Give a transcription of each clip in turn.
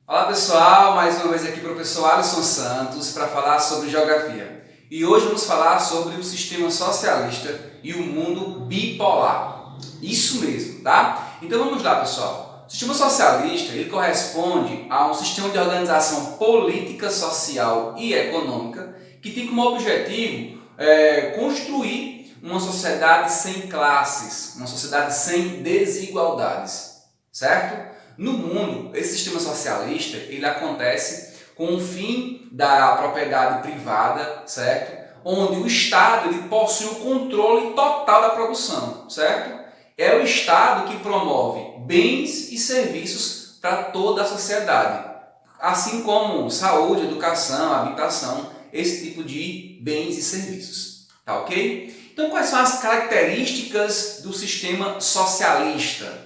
Olá pessoal, mais uma vez aqui o professor Alisson Santos para falar sobre geografia. E hoje vamos falar sobre o sistema socialista e o mundo bipolar. Isso mesmo, tá? Então vamos lá pessoal. O sistema socialista ele corresponde a um sistema de organização política, social e econômica que tem como objetivo construir uma sociedade sem classes, uma sociedade sem desigualdades, certo? No mundo, esse sistema socialista ele acontece com o fim da propriedade privada, certo? Onde o Estado ele possui o controle total da produção, certo? É o Estado que promove bens e serviços para toda a sociedade, assim como saúde, educação, habitação, esse tipo de bens e serviços, tá ok? Então, quais são as características do sistema socialista?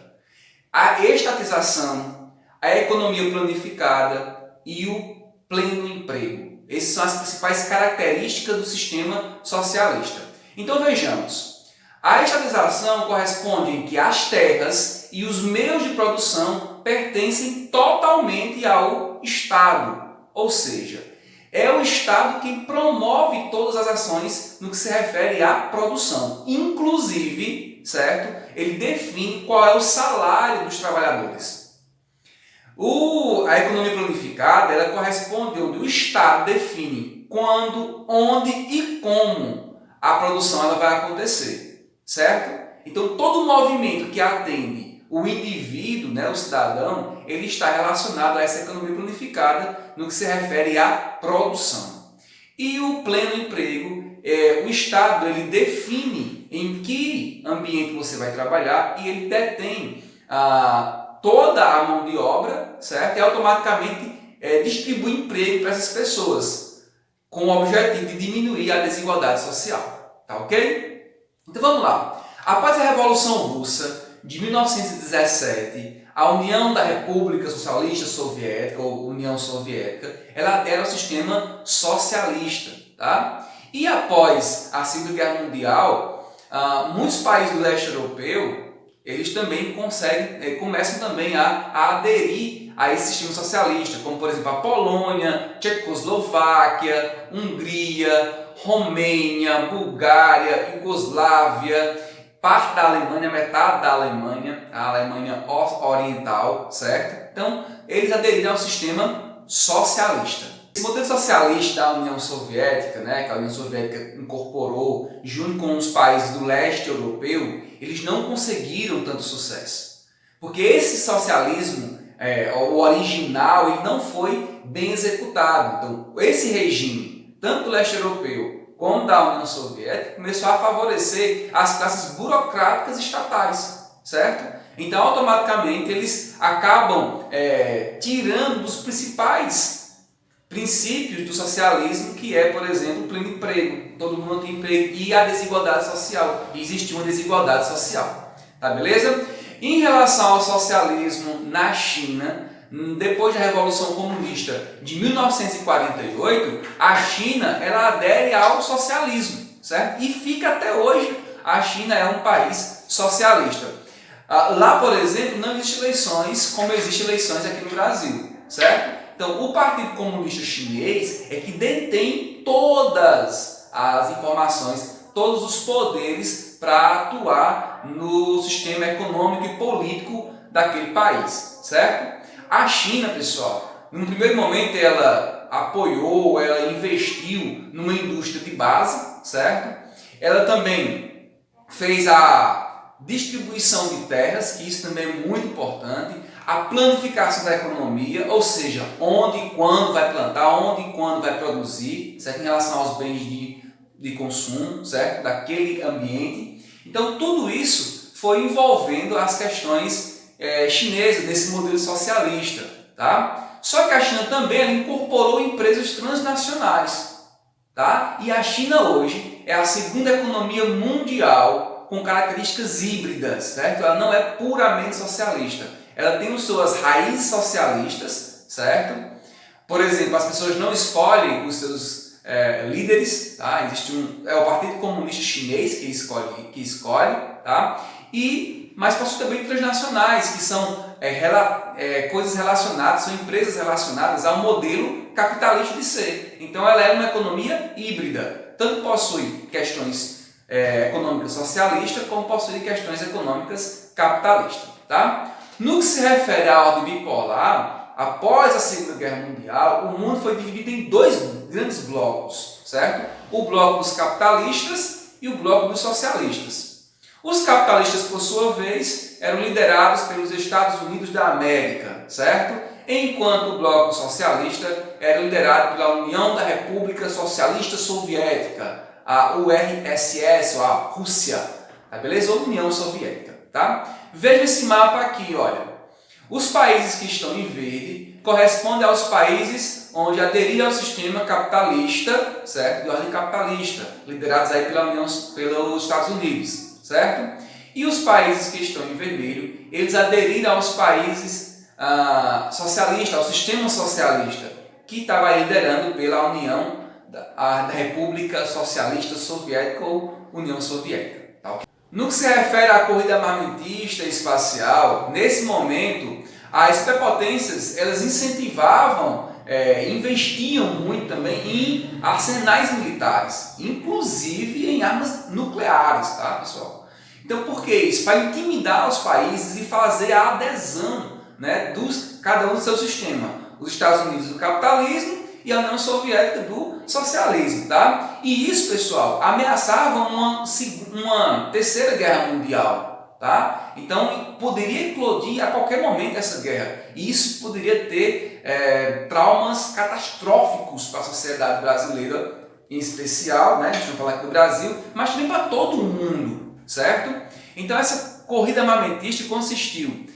A estatização, a economia planificada e o pleno emprego. Essas são as principais características do sistema socialista. Então vejamos, a estatização corresponde em que as terras e os meios de produção pertencem totalmente ao Estado, ou seja, é o Estado quem promove todas as ações no que se refere à produção, inclusive, certo? Ele define qual é o salário dos trabalhadores. A economia planificada ela corresponde onde o Estado define quando, onde e como a produção ela vai acontecer, certo? Então todo movimento que atende o indivíduo, né, o cidadão, ele está relacionado a essa economia planificada no que se refere à produção. E o pleno emprego, o Estado ele define em que ambiente você vai trabalhar e ele detém toda a mão de obra, certo? E automaticamente distribui emprego para essas pessoas, com o objetivo de diminuir a desigualdade social, tá ok? Então vamos lá. Após a Revolução Russa de 1917, a União da República Socialista Soviética, ou União Soviética, ela era o sistema socialista, tá? E após a Segunda Guerra Mundial, muitos países do leste europeu, eles também começam também a aderir a esse sistema socialista, como por exemplo a Polônia, Tchecoslováquia, Hungria, Romênia, Bulgária, Iugoslávia, parte da Alemanha, metade da Alemanha, a Alemanha Oriental, certo? Então, eles aderiram ao sistema socialista. Esse modelo socialista da União Soviética, né, que a União Soviética incorporou junto com os países do leste europeu, eles não conseguiram tanto sucesso. Porque esse socialismo, o original, ele não foi bem executado. Então, esse regime, tanto do leste europeu como da União Soviética, começou a favorecer as classes burocráticas estatais, certo? Então, automaticamente, eles acabam tirando dos principais princípios do socialismo, que é, por exemplo, o pleno emprego. Todo mundo tem emprego e a desigualdade social. E existe uma desigualdade social, tá beleza? Em relação ao socialismo na China, depois da Revolução Comunista de 1948, a China ela adere ao socialismo, certo? E fica até hoje, a China é um país socialista. Lá, por exemplo, não existem eleições como existem eleições aqui no Brasil, certo? Então, o Partido Comunista Chinês é que detém todas as informações, todos os poderes para atuar no sistema econômico e político daquele país, certo? A China, pessoal, no primeiro momento ela apoiou, ela investiu numa indústria de base, certo? Ela também fez a distribuição de terras, que isso também é muito importante, a planificação da economia, ou seja, onde e quando vai plantar, onde e quando vai produzir, certo? Em relação aos bens de consumo, certo? Daquele ambiente. Então, tudo isso foi envolvendo as questões chinesas nesse modelo socialista, tá? Só que a China também ela incorporou empresas transnacionais, tá? E a China hoje é a segunda economia mundial com características híbridas, certo? Ela não é puramente socialista. Ela tem as suas raízes socialistas, certo? Por exemplo, as pessoas não escolhem os seus líderes, tá? Existe o Partido Comunista Chinês que escolhe, tá? Mas possui também transnacionais, que são coisas relacionadas, são empresas relacionadas ao modelo capitalista de ser. Então ela é uma economia híbrida, tanto possui questões econômicas socialistas, como possui questões econômicas capitalistas. Tá? No que se refere à ordem bipolar, após a Segunda Guerra Mundial, o mundo foi dividido em dois grandes blocos, certo? O bloco dos capitalistas e o bloco dos socialistas. Os capitalistas, por sua vez, eram liderados pelos Estados Unidos da América, certo? Enquanto o bloco socialista era liderado pela União da República Socialista Soviética, a URSS, ou a Rússia, tá beleza? Ou União Soviética, tá? Veja esse mapa aqui, olha. Os países que estão em verde correspondem aos países onde aderiram ao sistema capitalista, certo? De ordem capitalista, liderados aí pelos Estados Unidos, certo? E os países que estão em vermelho, eles aderiram aos países socialistas, ao sistema socialista, que estava liderando pela União da República Socialista Soviética ou União Soviética. Tá? No que se refere à corrida armamentista e espacial, nesse momento, as superpotências elas incentivavam, investiam muito também em arsenais militares, inclusive em armas nucleares, tá, pessoal? Então, por que isso? Para intimidar os países e fazer a adesão, né, cada um do seu sistema. Os Estados Unidos do capitalismo e a União Soviética do socialismo, tá? E isso, pessoal, ameaçava uma terceira guerra mundial, tá? Então, poderia eclodir a qualquer momento essa guerra. E isso poderia ter traumas catastróficos para a sociedade brasileira, em especial, né? Deixa eu falar aqui do Brasil, mas também para todo o mundo, certo? Então, essa corrida armamentista consistiu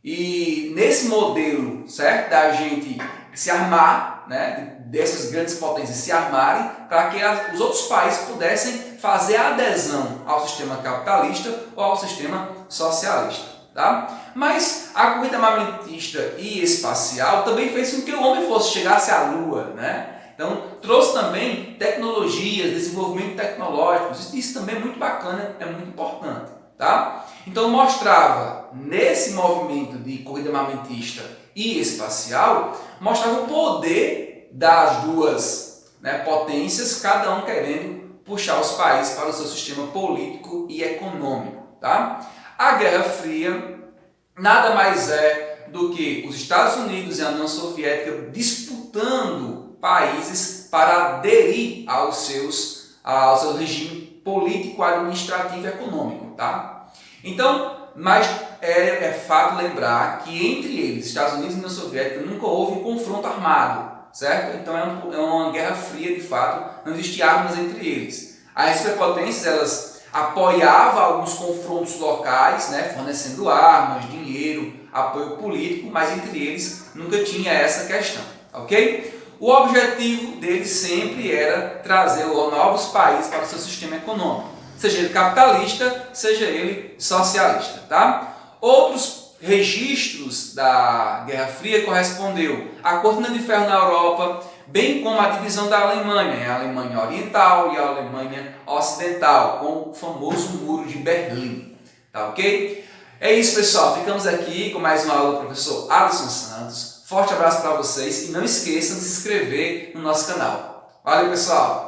nesse modelo, certo? Da gente se armar, né? Dessas grandes potências se armarem para que os outros países pudessem fazer a adesão ao sistema capitalista ou ao sistema socialista. Tá? Mas a corrida armamentista e espacial também fez com que o homem chegasse à Lua. Né? Então trouxe também tecnologias, desenvolvimento tecnológico. Isso também é muito bacana, é muito importante. Tá? Então mostrava nesse movimento de corrida armamentista e espacial, mostrava o poder das duas, né, potências, cada um querendo puxar os países para o seu sistema político e econômico. Tá? A Guerra Fria nada mais é do que os Estados Unidos e a União Soviética disputando países para aderir ao seu regime político, administrativo e econômico. Tá? Então, mas é fato lembrar que entre eles, Estados Unidos e União Soviética, nunca houve um confronto armado. Certo? Então é uma guerra fria de fato, não existia armas entre eles. As superpotências elas apoiavam alguns confrontos locais, né, fornecendo armas, dinheiro, apoio político, mas entre eles nunca tinha essa questão. Ok? O objetivo deles sempre era trazer novos países para o seu sistema econômico, seja ele capitalista, seja ele socialista. Tá? Outros registros da Guerra Fria correspondeu à Cortina de Ferro na Europa, bem como a divisão da Alemanha, a Alemanha Oriental e a Alemanha Ocidental, com o famoso Muro de Berlim. Tá ok? É isso, pessoal. Ficamos aqui com mais uma aula do professor Alisson Santos. Forte abraço para vocês e não esqueçam de se inscrever no nosso canal. Valeu, pessoal!